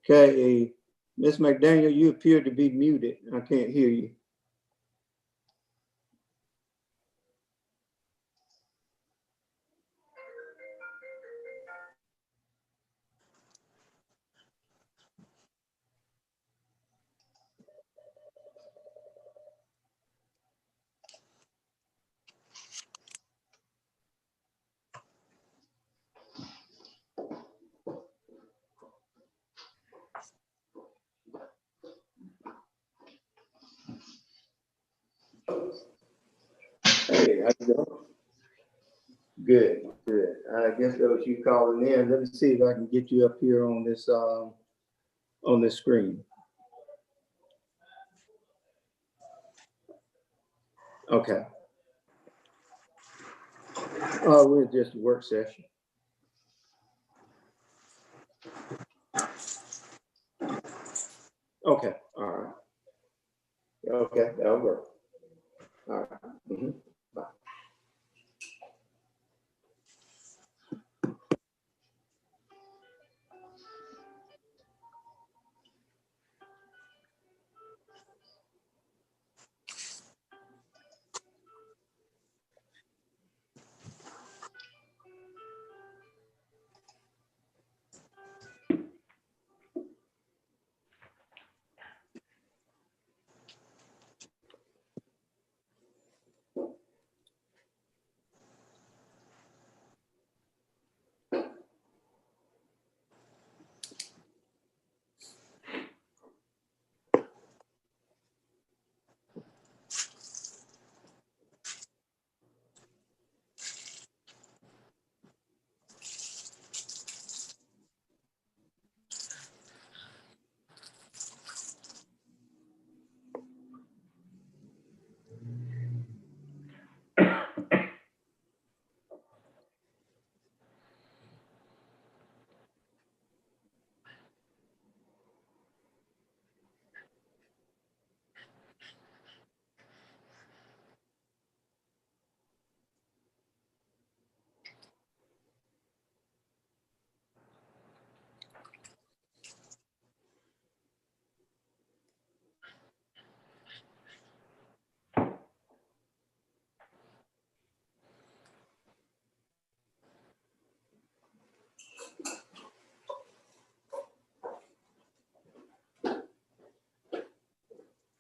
Okay, Ms. McDaniel, you appear to be muted. I can't hear you. Hey, how you doing? Good, good. I guess that was you calling in. Let me see if I can get you up here on this screen. Okay. We're just a work session. Okay, all right. Okay, that'll work. All right. Mm-hmm. Bye.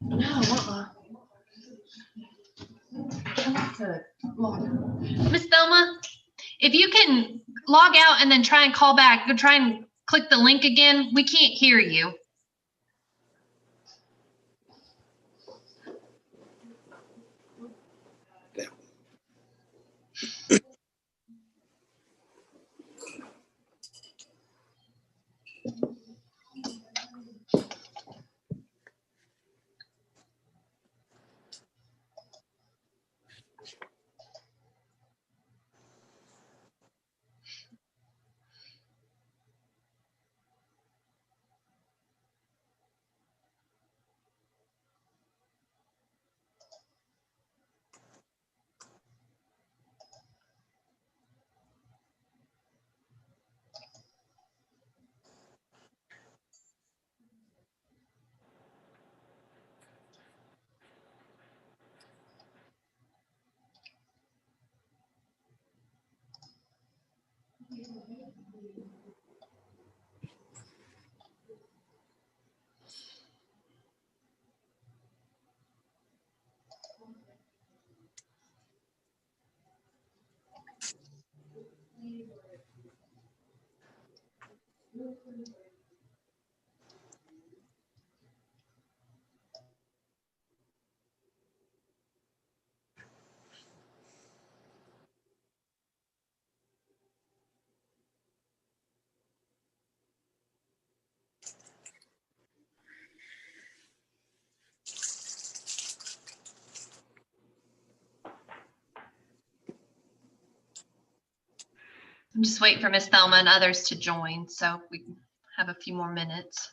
No, Miss Thelma, if you can log out and then try and call back, go try and click the link again. We can't hear you. I'm just waiting for Miss Thelma and others to join, so we can have a few more minutes.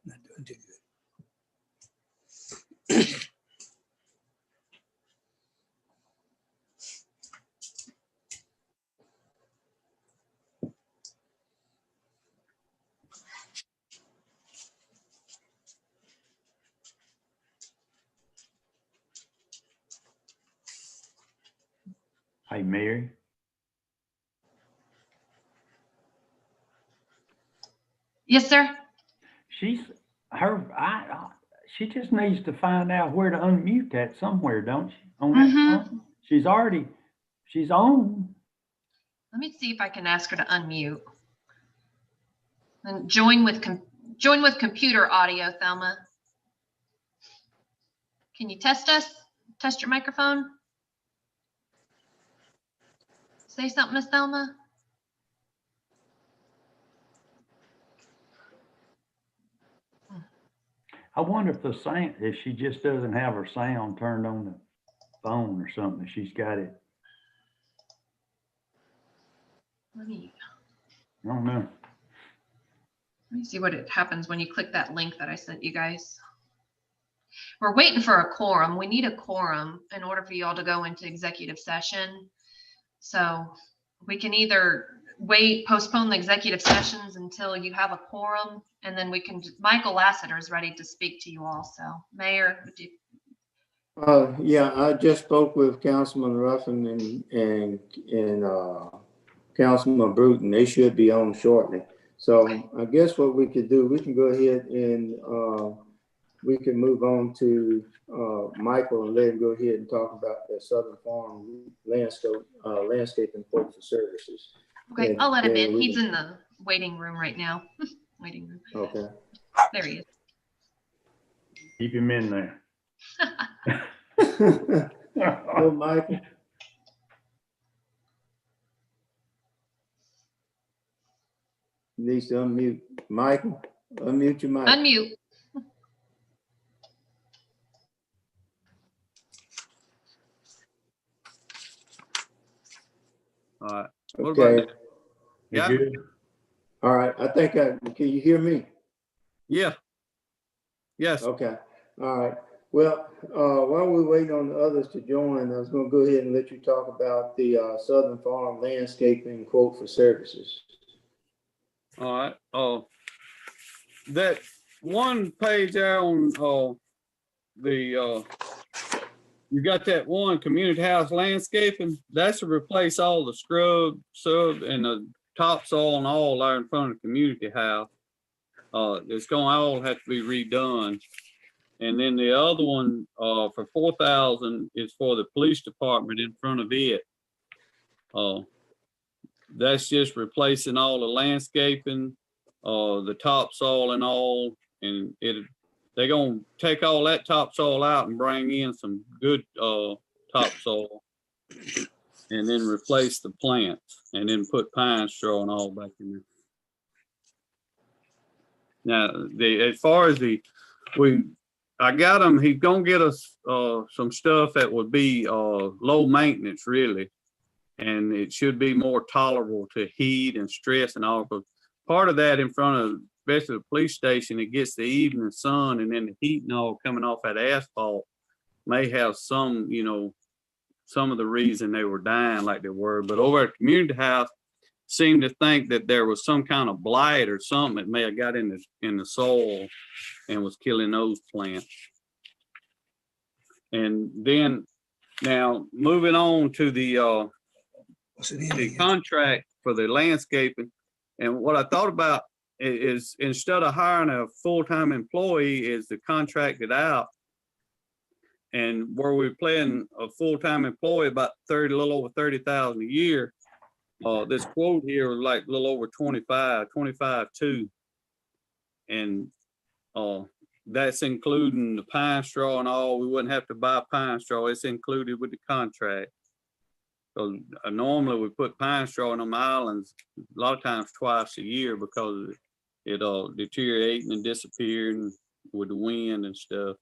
Not Hey, Mary. Yes, sir. She just needs to find out where to unmute that somewhere, don't she? On that phone? She's on. Let me see if I can ask her to unmute. And join with computer audio, Thelma. Can you test us? Test your microphone? Say something, Miss Thelma. I wonder if she just doesn't have her sound turned on the phone or something. She's got it. Let me I don't know. see what it happens when you click that link that I sent you guys. We're waiting for a quorum. We need a quorum in order for you all to go into executive session. So we can either postpone the executive sessions until you have a quorum, and then we can, Michael Lassiter is ready to speak to you all. So Mayor, would you? Yeah, I just spoke with Councilman Ruffin and Councilman Bruton. They should be on shortly. So Okay. I guess what we could do, we can go ahead and we can move on to Michael and let him go ahead and talk about the Southern Farm landscaping quote for services. Okay, And I'll let him in. He's in the waiting room right now. Waiting room. Okay. There he is. Keep him in there. Hello, Michael. Needs to unmute. Michael, unmute your mic. Unmute. All right. Okay. Yeah. Good. All right. Can you hear me? Yeah. Yes. Okay. All right. Well, while we're waiting on the others to join, I was going to go ahead and let you talk about the Southern Farm landscaping quote for services. All right. That one page there on you got that one community house landscaping. That's to replace all the scrub, sub, and the topsoil and all there in front of the community house. It's going to all have to be redone. And then the other one for $4,000 is for the police department in front of it. That's just replacing all the landscaping, the topsoil and all, and they're gonna take all that topsoil out and bring in some good topsoil, and then replace the plants, and then put pine straw and all back in there. Now, as far as I got him. He's gonna get us some stuff that would be low maintenance, really. And it should be more tolerable to heat and stress and all. Because part of that in front of, especially the police station, it gets the evening sun, and then the heat and all coming off that asphalt may have some, some of the reason they were dying like they were. But over at the community house, seemed to think that there was some kind of blight or something that may have got in the soil and was killing those plants. And then now moving on to the contract for the landscaping. And what I thought about is instead of hiring a full-time employee, is to contract it out. And where we're paying a full-time employee about a little over 30,000 a year, this quote here was like a little over 25.2. And that's including the pine straw and all. We wouldn't have to buy pine straw. It's included with the contract. So normally we put pine straw on them islands a lot of times twice a year because it deteriorating and disappearing with the wind and stuff.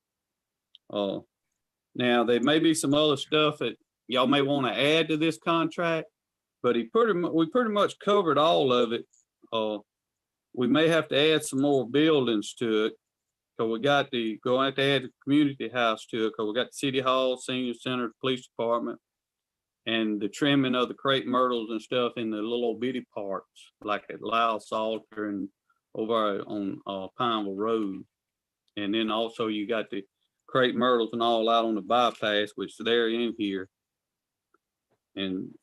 Now there may be some other stuff that y'all may want to add to this contract, but we pretty much covered all of it. We may have to add some more buildings to it. So we got going to add the community house to it, because we got the city hall, senior center, police department, and the trimming of the crepe myrtles and stuff in the little bitty parks, like at Lyle Salter and over on Pineville Road. And then also you got the crepe myrtles and all out on the bypass, which they're in here. And,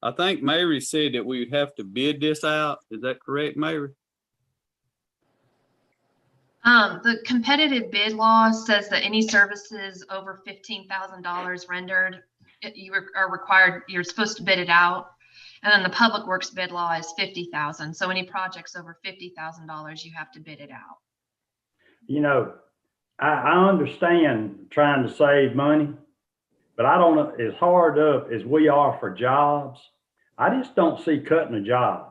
I think Mary said that we have to bid this out. Is that correct, Mary? The competitive bid law says that any services over $15,000 rendered, are required, you're supposed to bid it out. And then the public works bid law is 50,000. So any projects over $50,000, you have to bid it out. I understand trying to save money, but I don't know, as hard up as we are for jobs, I just don't see cutting a job.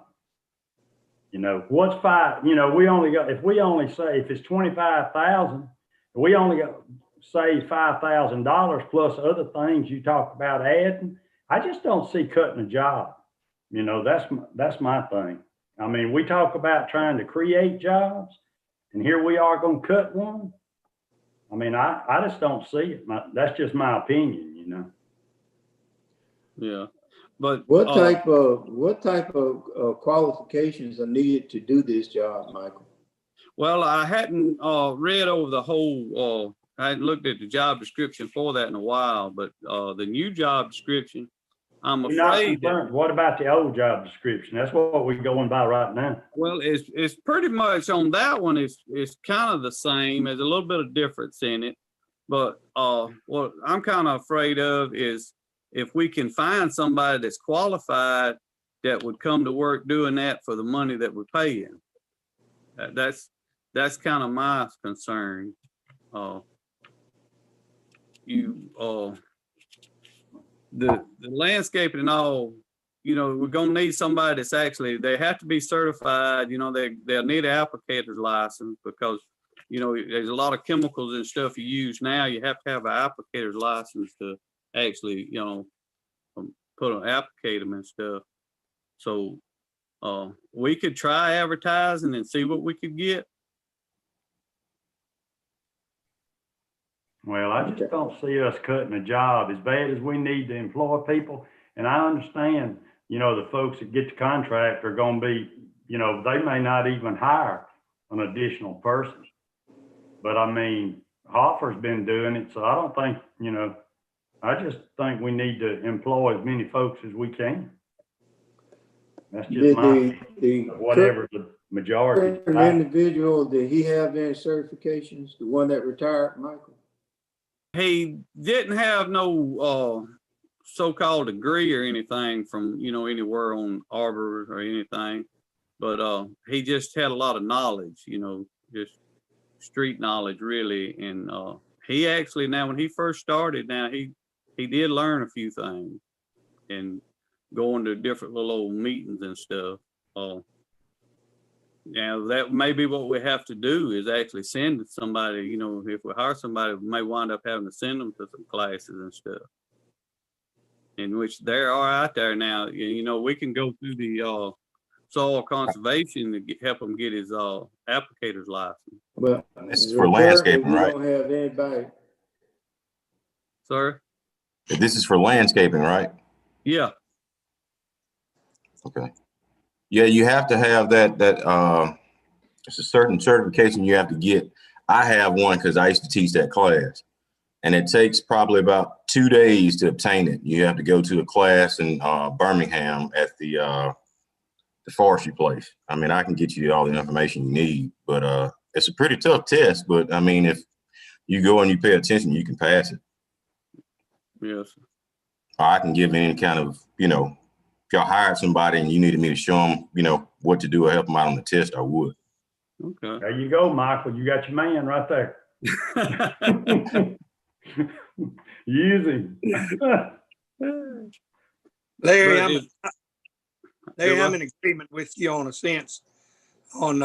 What's five, we only got, if we only say, if it's 25,000, we only got save $5,000 plus other things you talk about adding. I just don't see cutting a job. That's my thing. I mean, we talk about trying to create jobs, and here we are going to cut one. I mean, I just don't see it. That's just my opinion, Yeah, but What type of qualifications are needed to do this job, Michael? well, I hadn't read over the whole. I hadn't looked at the job description for that in a while, but the new job description, I'm afraid. What about the old job description? That's what we're going by right now. Well, it's pretty much on that one. It's kind of the same. There's a little bit of difference in it, but what I'm kind of afraid of is if we can find somebody that's qualified that would come to work doing that for the money that we're paying. That's kind of my concern. The landscaping and all, we're gonna need somebody that's actually, they have to be certified, they'll need an applicator's license because, there's a lot of chemicals and stuff you use now. You have to have an applicator's license to actually, applicate them and stuff. So we could try advertising and see what we could get. Well, I just don't see us cutting a job as bad as we need to employ people. And I understand, the folks that get the contract are going to be, they may not even hire an additional person. But I mean, Hoffer's been doing it. So I don't think, I just think we need to employ as many folks as we can. That's just whatever the majority. The individual, did he have any certifications? The one that retired, Michael? He didn't have no so-called degree or anything from, anywhere on Arbor or anything, but he just had a lot of knowledge, just street knowledge really. And he actually, now when he first started, now he did learn a few things and going to different little old meetings and stuff. Now that may be what we have to do is actually send somebody, if we hire somebody, we may wind up having to send them to some classes and stuff. In which there are out there now, we can go through the soil conservation to help him get his applicator's license. But this is for landscaping, right? We don't have anybody. Sorry? This is for landscaping, right? Yeah. Okay. Yeah, you have to have that it's a certain certification you have to get. I have one because I used to teach that class, and it takes probably about 2 days to obtain it. You have to go to a class in Birmingham at the forestry place. I mean, I can get you all the information you need, but it's a pretty tough test. But I mean, if you go and you pay attention, you can pass it. Yes. I can give any kind of, if y'all hired somebody and you needed me to show them, what to do or help them out on the test, I would. Okay. There you go, Michael. You got your man right there. Use him. Larry, I'm in agreement with you on a sense on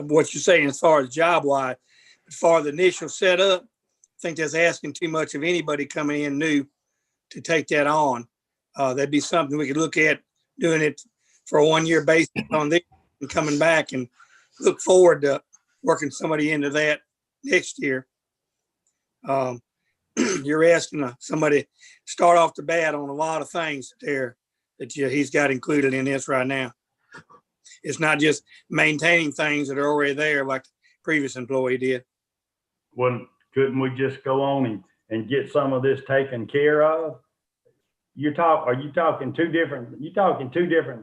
what you're saying as far as job wise. But for the initial setup, I think that's asking too much of anybody coming in new to take that on. That'd be something we could look at doing it for a 1 year basis on this and coming back and look forward to working somebody into that next year. You're asking somebody start off the bat on a lot of things there that he's got included in this right now. It's not just maintaining things that are already there like the previous employee did. Well, couldn't we just go on and get some of this taken care of? Are you talking two different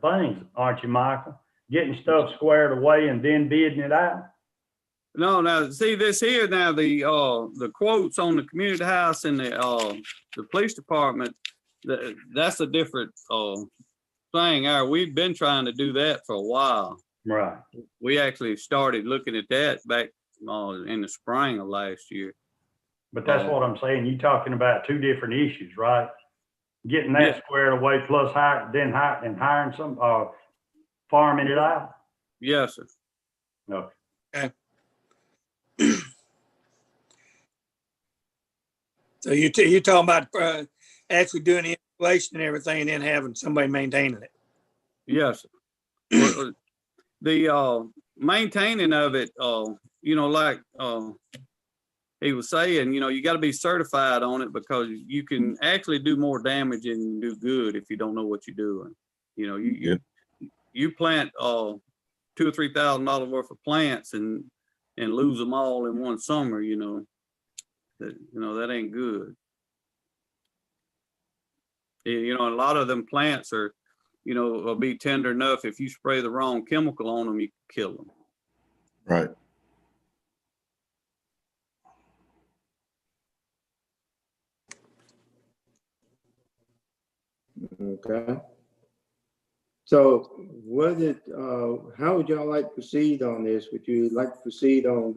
things, aren't you, Michael? Getting stuff squared away and then bidding it out? No, now see this here now, the quotes on the community house and the police department, that's a different thing. We've been trying to do that for a while. Right. We actually started looking at that back in the spring of last year. But that's what I'm saying. You're talking about two different issues, right? Getting that squared away plus hiring some, farming it out. Yes, sir. No. Okay. So you're talking about actually doing the installation and everything and then having somebody maintaining it? Yes, sir. The maintaining of it, like he was saying, you got to be certified on it because you can actually do more damage than do good if you don't know what you're doing. You plant $2,000 or $3,000 worth of plants and lose them all in one summer. That ain't good. A lot of them plants are, will be tender enough. If you spray the wrong chemical on them, you can kill them. Right. Okay. So how would y'all like to proceed on this? Would you like to proceed on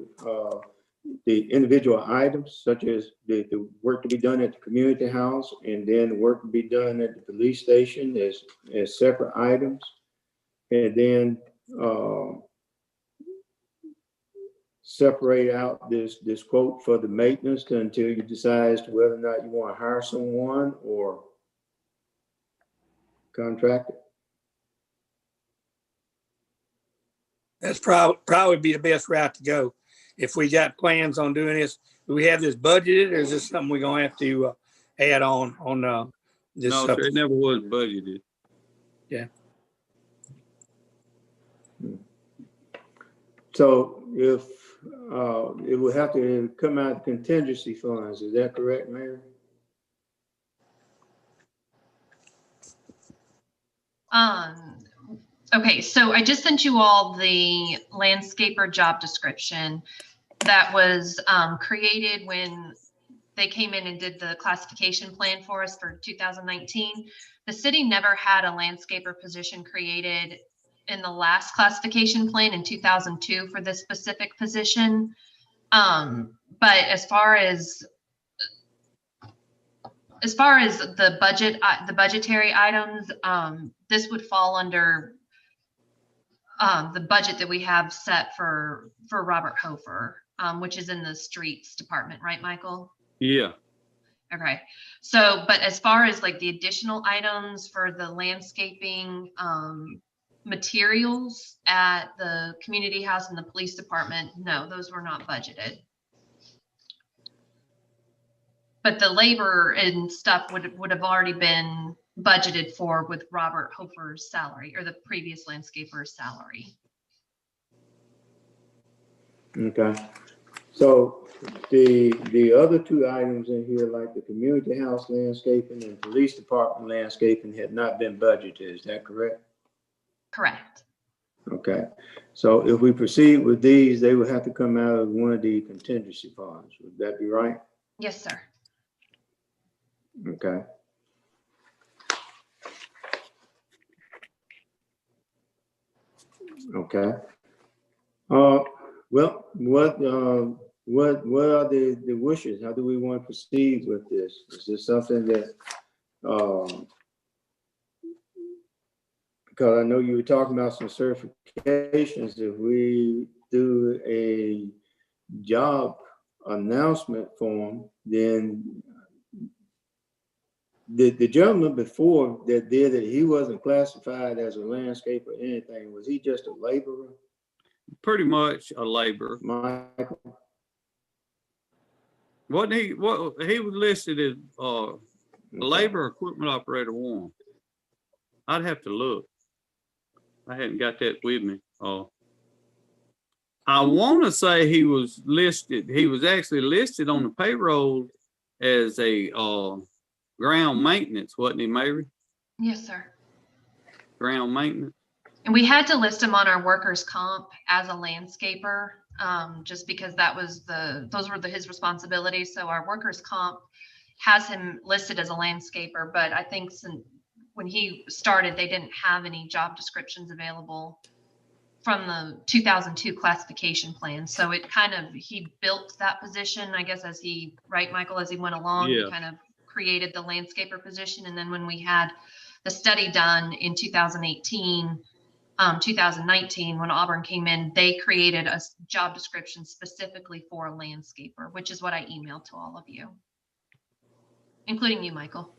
the individual items, such as the work to be done at the community house and then the work to be done at the police station as separate items? And then separate out this quote for the maintenance until you decide as to whether or not you want to hire someone or contract it? That's probably be the best route to go. If we got plans on doing this, do we have this budgeted, or is this something we're gonna have to add on this? No, sir, it never was budgeted. Yeah. So if it would have to come out of contingency funds, is that correct, Mary? Okay, so I just sent you all the landscaper job description that was created when they came in and did the classification plan for us for 2019. The city never had a landscaper position created in the last classification plan in 2002 for this specific position. But as far as the budgetary items, this would fall under the budget that we have set for Robert Hofer, which is in the streets department, right, Michael? Yeah. Okay. So, but as far as like the additional items for the landscaping materials at the community house and the police department, no, those were not budgeted. But the labor and stuff would have already been budgeted for with Robert Hofer's salary, or the previous landscaper's salary. Okay. So the other two items in here, like the community house landscaping and police department landscaping, had not been budgeted. Is that correct? Correct. Okay. So if we proceed with these, they would have to come out of one of the contingency funds. Would that be right? Yes, sir. Okay. Okay. Well, what are the wishes? How do we want to proceed with this? Is this something that, because I know you were talking about some certifications, if we do a job announcement form, then the gentleman before that did it, he wasn't classified as a landscaper or anything. Was he just a laborer? Pretty much a laborer. Michael? Wasn't he? What he was listed as a labor equipment operator one. I'd have to look. I hadn't got that with me. I want to say he was listed. He was actually listed on the payroll as a ground maintenance, wasn't he, Mary? Yes, sir. Ground maintenance. And we had to list him on our workers' comp as a landscaper, just because those were his responsibilities. So our workers' comp has him listed as a landscaper, but I think when he started, they didn't have any job descriptions available from the 2002 classification plan. So he built that position, I guess, Michael, as he went along, Yeah. he kind of created the landscaper position. And then when we had the study done in 2019, when Auburn came in, they created a job description specifically for a landscaper, which is what I emailed to all of you, including you, Michael.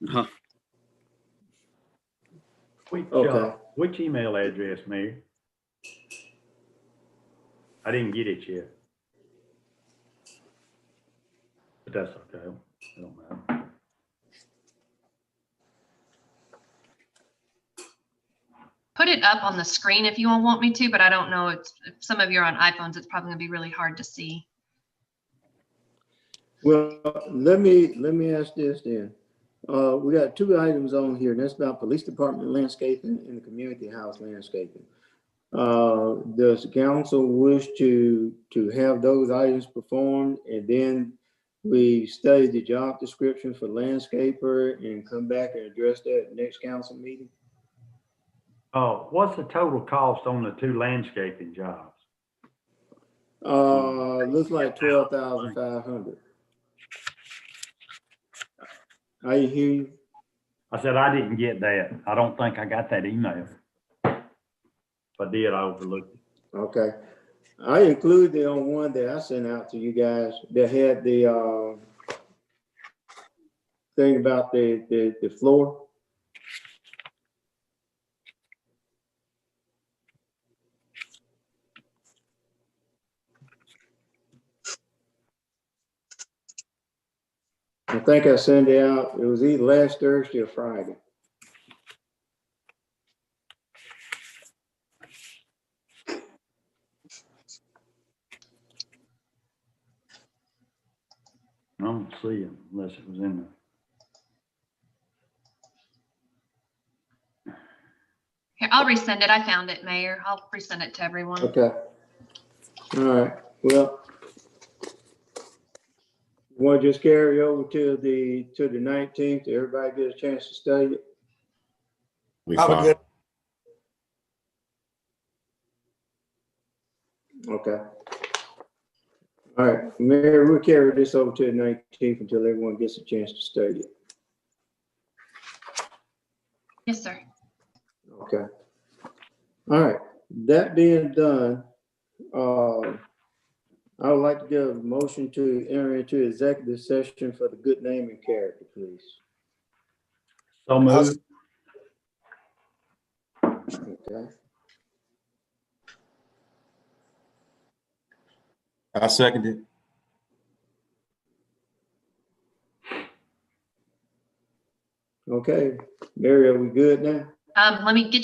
Huh. Okay. Which email address, Mayor? I didn't get it yet. But that's okay. It don't matter. Put it up on the screen if you all want me to, but I don't know. If some of you are on iPhones, it's probably gonna be really hard to see. Well, let me ask this then. We got 2 items on here, and that's about police department landscaping and the community house landscaping. Does the council wish to have those items performed, and then we study the job description for landscaper and come back and address that next council meeting? What's the total cost on the 2 landscaping jobs? Looks like 12,500. I hear you. I said, I didn't get that. I don't think I got that email. If I did, I overlooked it. Okay. I included it on one that I sent out to you guys that had the thing about the floor. I think I sent it out. It was either last Thursday or Friday. I don't see it unless it was in there. Here, I'll resend it. I found it, Mayor. I'll resend it to everyone. Okay. All right. Well, want to just carry over to the 19th? Everybody get a chance to study it. We Probably fine. good. Okay. All right, Mayor, we'll carry this over to the 19th until everyone gets a chance to study it. Yes, sir. Okay. All right. That being done, I would like to give a motion to enter into executive session for the good name and character, please. So moved. Okay. I second it. Okay. Mary, are we good now? Let me get you